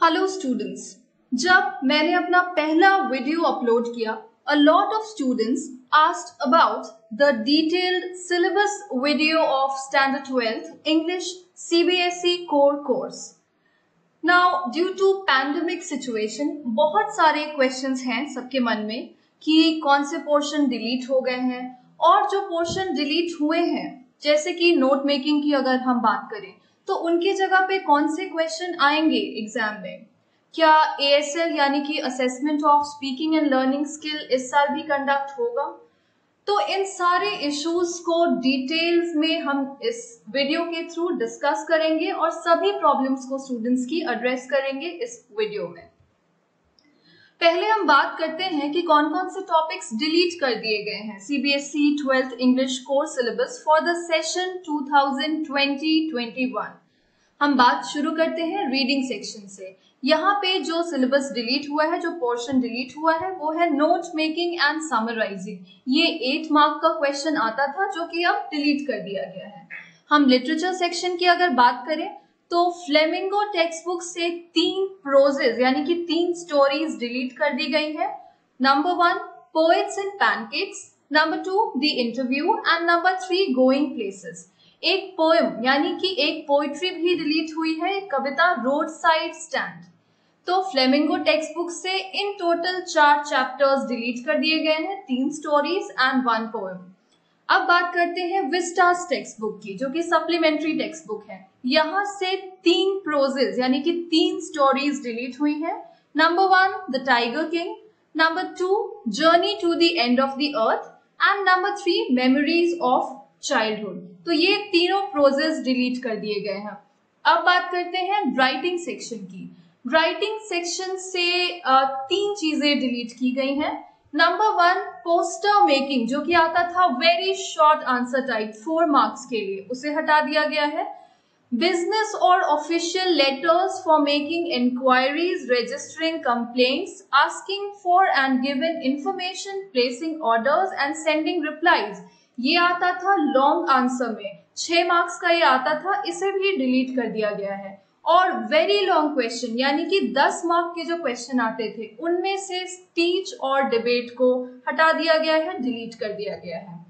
Hello students, जब मैंने अपना पहला वीडियो अपलोड किया, a lot of students asked about the detailed syllabus video of Standard 12th English CBSE core course. Now, due to pandemic situation, बहुत सारे questions हैं सबके मन में कि कौन से पोर्शन डिलीट हो गए हैं और जो पोर्शन डिलीट हुए हैं, जैसे कि नोट मेकिंग की अगर हम बात करें, तो उनके जगह पे कौन से क्वेश्चन आएंगे एग्जाम में। क्या ASL यानी कि assessment of speaking and learning skill इस साल भी कंडक्ट होगा? तो इन सारे इश्यूज को डिटेल्स में हम इस वीडियो के थ्रू डिस्कस करेंगे और सभी प्रॉब्लम्स को स्टूडेंट्स की एड्रेस करेंगे इस वीडियो में। पहले हम बात करते हैं कि कौन कौन से टॉपिक्स डिलीट कर दिए गए हैं CBSE 12th English course syllabus for the session 2020-21। हम बात शुरू करते हैं रीडिंग सेक्शन से। यहाँ पे जो सिलेबस डिलीट हुआ है, जो पोर्शन डिलीट हुआ है, वो है नोट मेकिंग एंड समराइजिंग। ये 8 मार्क का क्वेश्चन आता था जो कि अब डिलीट कर दिया गया है। हम लिटरेचर सेक्शन की अगर बात करें तो फ्लेमिंगो टेक्स्ट बुक से 3 प्रोजेज यानी कि 3 स्टोरीज डिलीट कर दी गई है। Number 1 poets and pancakes, number 2 the interview and number 3 going places. एक पोएम यानी कि एक पोइट्री भी डिलीट हुई है, एक कविता रोड साइड स्टैंड। तो फ्लेमिंगो टेक्स्ट बुक से इन टोटल 4 चैप्टर्स डिलीट कर दिए गए हैं, 3 स्टोरीज एंड 1 पोएम। अब बात करते हैं विस्टास टेक्स्ट बुक की, जो कि सप्लीमेंट्री टेक्स्ट बुक है। यहां से 3 प्रोजेज यानी कि 3 स्टोरीज डिलीट हुई है। Number 1 the tiger king, number 2 journey to the end of the earth and number 3 memories of childhood. तो ये तीनों प्रोजेज डिलीट कर दिए गए हैं। अब बात करते हैं राइटिंग सेक्शन की। राइटिंग सेक्शन से 3 चीजें डिलीट की गई हैं। नंबर 1 पोस्टर मेकिंग, जो कि आता था very short answer type 4 marks के लिए, उसे हटा दिया गया है। बिजनेस और official letters for making inquiries, registering complaints, asking for and giving information, placing orders and sending replies, ये आता था लॉन्ग आंसर में, 6 मार्क्स का ये आता था, इसे भी डिलीट कर दिया गया है। और वेरी लॉन्ग क्वेश्चन यानी कि 10 मार्क के जो क्वेश्चन आते थे, उनमें से स्पीच और डिबेट को हटा दिया गया है, डिलीट कर दिया गया है।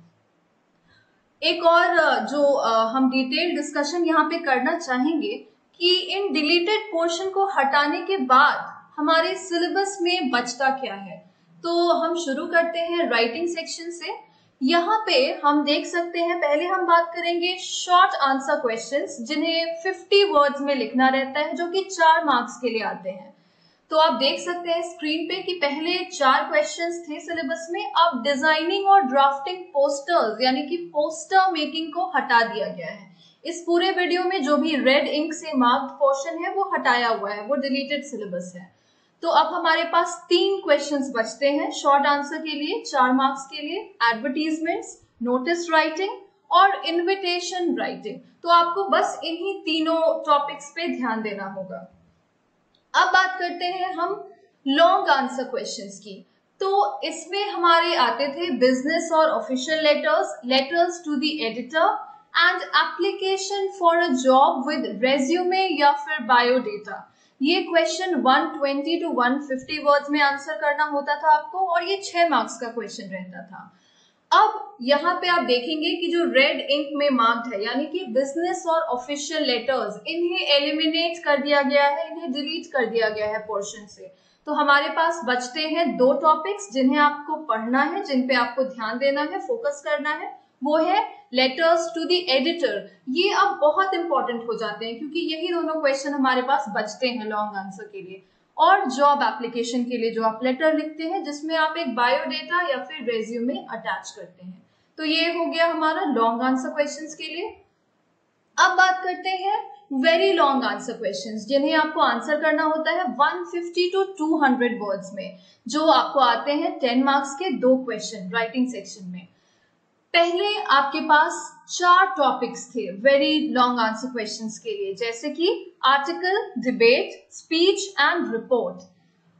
एक और जो हम डिटेल डिस्कशन यहाँ पे करना चाहेंगे कि इन डिलीटेड पोर्शन को हटाने के बाद हमारे सिलेबस में बचता क्या है। तो हम शुरू करते हैं राइटिंग सेक्शन से। यहाँ पे हम देख सकते हैं, पहले हम बात करेंगे शॉर्ट आंसर क्वेश्चंस, जिन्हें 50 वर्ड्स में लिखना रहता है, जो कि 4 मार्क्स के लिए आते हैं। तो आप देख सकते हैं स्क्रीन पे कि पहले 4 क्वेश्चंस थे सिलेबस में, अब डिजाइनिंग और ड्राफ्टिंग पोस्टर्स यानी कि पोस्टर मेकिंग को हटा दिया गया है। इस पूरे वीडियो में जो भी रेड इंक से मार्क्ड पोर्शन है वो हटाया हुआ है, वो डिलीटेड सिलेबस है। तो अब हमारे पास 3 क्वेश्चंस बचते हैं शॉर्ट आंसर के लिए, 4 मार्क्स के लिए। एडवर्टीजमेंट्स, नोटिस राइटिंग और इन्विटेशन राइटिंग। तो आपको बस इन्हीं तीनों टॉपिक्स पे ध्यान देना होगा। अब बात करते हैं हम लॉन्ग आंसर क्वेश्चंस की। तो इसमें हमारे आते थे बिजनेस और official letters, letters to the editor and application for a job with resume या फिर बायोडेटा। ये क्वेश्चन 120 to 150 वर्ड्स में आंसर करना होता था आपको, और ये 6 मार्क्स का क्वेश्चन रहता था। अब यहाँ पे आप देखेंगे कि जो रेड इंक में मार्क्ड है यानी कि बिजनेस और ऑफिशियल लेटर्स, इन्हें एलिमिनेट कर दिया गया है, इन्हें डिलीट कर दिया गया है पोर्शन से। तो हमारे पास बचते हैं 2 टॉपिक्स जिन्हें आपको पढ़ना है, जिन पे आपको ध्यान देना है, फोकस करना है। वो है लेटर्स टू द एडिटर। ये अब बहुत इंपॉर्टेंट हो जाते हैं क्योंकि यही दोनों क्वेश्चन हमारे पास बचते हैं लॉन्ग आंसर के लिए। और जॉब एप्लीकेशन के लिए जो आप लेटर लिखते हैं जिसमें आप एक बायोडेटा या फिर रेज्यूमे अटैच करते हैं। तो ये हो गया हमारा लॉन्ग आंसर क्वेश्चंस के लिए। अब बात करते हैं वेरी लॉन्ग आंसर क्वेश्चंस, जिन्हें आपको आंसर करना होता है 150 to 200 वर्ड्स में, जो आपको आते हैं 10 मार्क्स के 2 क्वेश्चन राइटिंग सेक्शन में। पहले आपके पास 4 टॉपिक्स थे वेरी लॉन्ग आंसर क्वेश्चंस के लिए, जैसे कि article, debate, speech and report.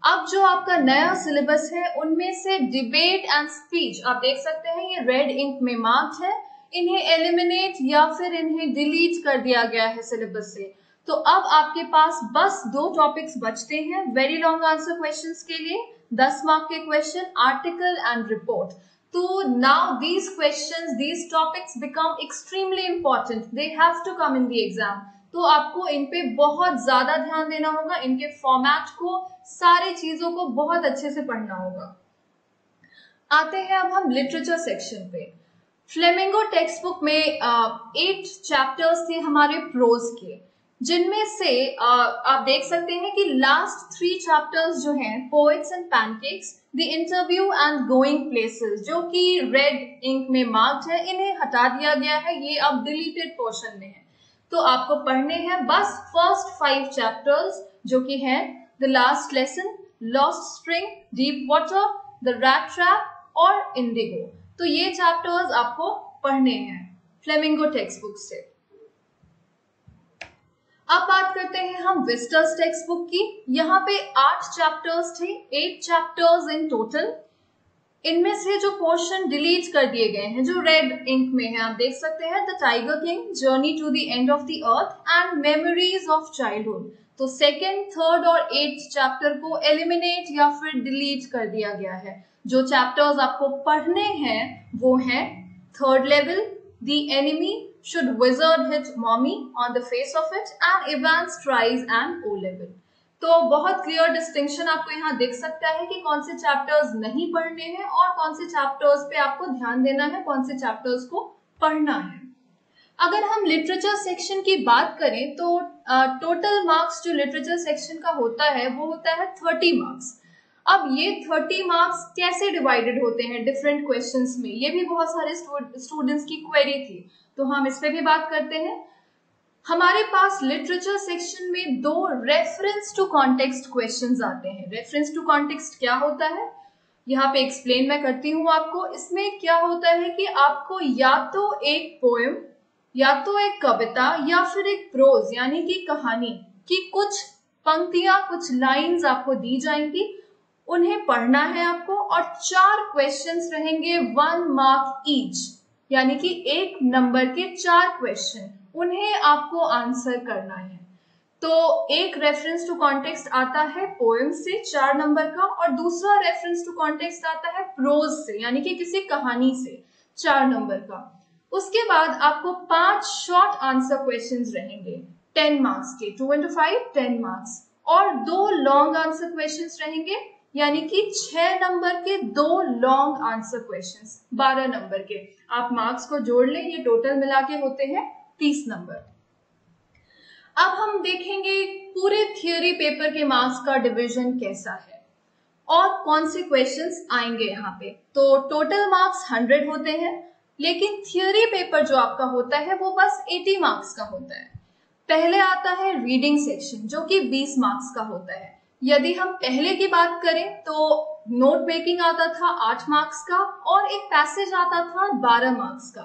अब जो आपका नया सिलेबस है उनमें से डिबेट एंड स्पीच आप देख सकते हैं ये रेड इंक में मार्क्ड है, इन्हें एलिमिनेट या फिर इन्हें डिलीट कर दिया गया है सिलेबस से। तो अब आपके पास बस 2 टॉपिक्स बचते हैं वेरी लॉन्ग आंसर क्वेश्चंस के लिए, 10 मार्क के क्वेश्चन, आर्टिकल एंड रिपोर्ट। तो now these questions, these topics become extremely important. They have to come in the exam. तो आपको इन पे बहुत ज्यादा ध्यान देना होगा, इनके फॉर्मेट को, सारी चीजों को बहुत अच्छे से पढ़ना होगा। आते हैं अब हम लिटरेचर सेक्शन पे। फ्लेमिंगो टेक्स्ट बुक में 8 चैप्टर्स थे हमारे प्रोज के, जिनमें से आप देख सकते हैं कि लास्ट 3 चैप्टर्स जो हैं, poets and pancakes, the interview and going places, जो कि रेड इंक में मार्क्ड है, इन्हें हटा दिया गया है, ये अब डिलीटेड पोर्शन में है। तो आपको पढ़ने हैं बस फर्स्ट 5 चैप्टर्स, जो कि हैं the last lesson, lost spring, deep water, the rat trap और इंडिगो। तो ये चैप्टर्स आपको पढ़ने हैं फ्लेमिंगो टेक्स्ट बुक से। अब बात करते हैं हम विस्टर्स टेक्स्ट बुक की। यहाँ पे 8 चैप्टर्स थे, 8 चैप्टर्स इन टोटल। इनमें से जो पोर्शन डिलीट कर दिए गए हैं, जो रेड इंक में है, आप देख सकते हैं, the tiger king, journey to the end of the earth and memories of childhood. तो 2nd, 3rd और 8th चैप्टर को एलिमिनेट या फिर डिलीट कर दिया गया है। जो चैप्टर्स आपको पढ़ने हैं वो हैं 3rd level, the enemy, should wizard hit mommy on the face of it, and Evans tries and O level। तो बहुत क्लियर डिस्टिंक्शन आपको यहाँ दिख सकता है कि कौन से चैप्टर्स नहीं पढ़ने हैं और कौन से चैप्टर्स पे आपको ध्यान देना है, कौन से चैप्टर्स को पढ़ना है। अगर हम लिटरेचर सेक्शन की बात करें तो टोटल मार्क्स जो लिटरेचर सेक्शन का होता है वो होता है 30 मार्क्स। अब ये 30 मार्क्स कैसे डिवाइडेड होते हैं डिफरेंट क्वेश्चंस में, ये भी बहुत सारे स्टूडेंट्स की क्वेरी थी, तो हम इस पे भी बात करते हैं। हमारे पास लिटरेचर सेक्शन में 2 रेफरेंस टू कॉन्टेक्स्ट क्वेश्चंस आते हैं। रेफरेंस टू कॉन्टेक्स्ट क्या होता है, यहाँ पे एक्सप्लेन मैं करती हूँ आपको। इसमें क्या होता है कि आपको या तो एक पोएम, या तो एक कविता, या फिर एक प्रोज यानी कि कहानी की कुछ पंक्तियां, कुछ लाइंस आपको दी जाएंगी, उन्हें पढ़ना है आपको, और 4 क्वेश्चंस रहेंगे 1 मार्क ईच, यानी कि 1 नंबर के 4 क्वेश्चन, उन्हें आपको आंसर करना है। तो एक रेफरेंस टू कॉन्टेक्स्ट आता है पोएम से 4 नंबर का, और दूसरा रेफरेंस टू कॉन्टेक्स्ट आता है प्रोज से, यानी कि किसी कहानी से 4 नंबर का। उसके बाद आपको 5 शॉर्ट आंसर क्वेश्चंस रहेंगे 10 मार्क्स के, 2 into 5 10 मार्क्स, और 2 लॉन्ग आंसर क्वेश्चंस रहेंगे, यानी कि 6 नंबर के 2 लॉन्ग आंसर क्वेश्चंस 12 नंबर के। आप मार्क्स को जोड़ लें, ये टोटल मिला के होते हैं 30 नंबर। अब हम देखेंगे पूरे थियोरी पेपर के मार्क्स का डिवीजन कैसा है और कौन से क्वेश्चंस आएंगे यहाँ पे। तो टोटल मार्क्स 100 होते हैं, लेकिन थियोरी पेपर जो आपका होता है वो बस 80 मार्क्स का होता है। पहले आता है रीडिंग सेक्शन, जो कि 20 मार्क्स का होता है। यदि हम पहले की बात करें तो नोट मेकिंग आता था 8 मार्क्स का, और एक पैसेज आता था 12 मार्क्स का।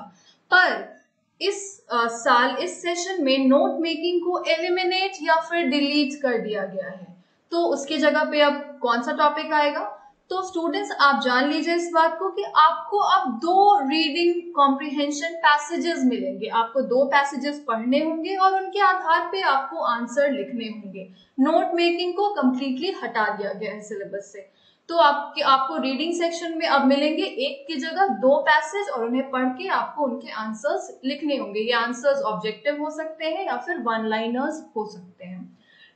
पर इस साल इस सेशन में नोट मेकिंग को एलिमिनेट या फिर डिलीट कर दिया गया है। तो उसकी जगह पे अब कौन सा टॉपिक आएगा, तो स्टूडेंट्स आप जान लीजिए इस बात को कि आपको अब 2 रीडिंग कॉम्प्रिहेंशन पैसेजेस मिलेंगे। आपको 2 पैसेजेस पढ़ने होंगे और उनके आधार पे आपको आंसर लिखने होंगे। नोट मेकिंग को कंप्लीटली हटा दिया गया है सिलेबस से। तो आपको रीडिंग सेक्शन में अब मिलेंगे 1 की जगह 2 पैसेज, और उन्हें पढ़ के आपको उनके आंसर्स लिखने होंगे। ये आंसर्स ऑब्जेक्टिव हो सकते हैं या फिर 1 लाइनर्स हो सकते हैं।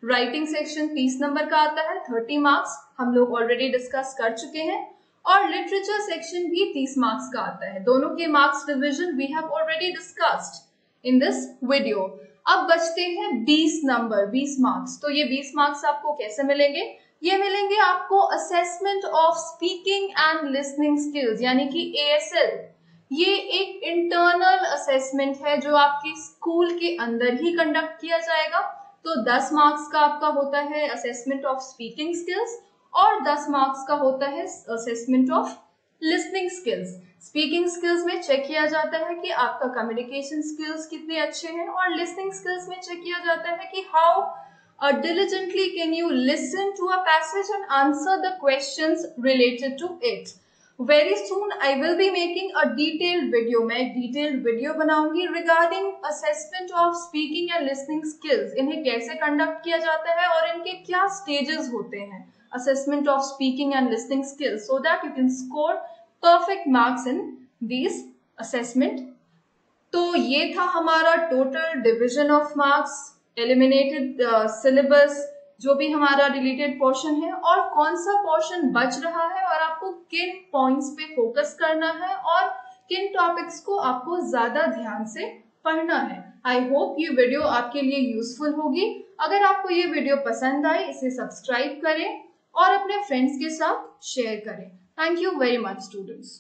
राइटिंग सेक्शन 30 नंबर का आता है, 30 मार्क्स हम लोग ऑलरेडी डिस्कस कर चुके हैं, और लिटरेचर सेक्शन भी 30 मार्क्स का आता है। दोनों के marks division we have already discussed in this video. अब बचते हैं 20 नंबर, 20 मार्क्स। तो ये 20 मार्क्स आपको कैसे मिलेंगे, ये मिलेंगे आपको assessment of speaking and listening skills, यानी कि ASL। ये एक इंटरनल असेसमेंट है जो आपके स्कूल के अंदर ही कंडक्ट किया जाएगा। तो 10 मार्क्स का आपका होता है असेसमेंट ऑफ स्पीकिंग स्किल्स, और 10 मार्क्स का होता है assessment of listening skills. Speaking skills में चेक किया जाता है कि आपका कम्युनिकेशन स्किल्स कितने अच्छे हैं, और लिसनिंग स्किल्स में चेक किया जाता है कि how diligently can you listen to a passage and answer the questions related to it। Very soon I will be making a detailed video. मैं एक डिटेल्ड वीडियो बनाऊंगी regarding assessment of speaking and listening skills. इन्हें कैसे conduct किया जाता है और इनके क्या स्टेजेस होते हैं, assessment of speaking and listening skills, so that you can score perfect marks in these assessment। तो ये था हमारा total division of marks, eliminated syllabus, जो भी हमारा डिलीटेड पोर्शन है और कौन सा पोर्शन बच रहा है और आपको किन पॉइंट्स पे फोकस करना है और किन टॉपिक्स को आपको ज्यादा ध्यान से पढ़ना है। आई होप ये वीडियो आपके लिए यूजफुल होगी। अगर आपको ये वीडियो पसंद आए इसे सब्सक्राइब करें और अपने फ्रेंड्स के साथ शेयर करें। Thank you very much students.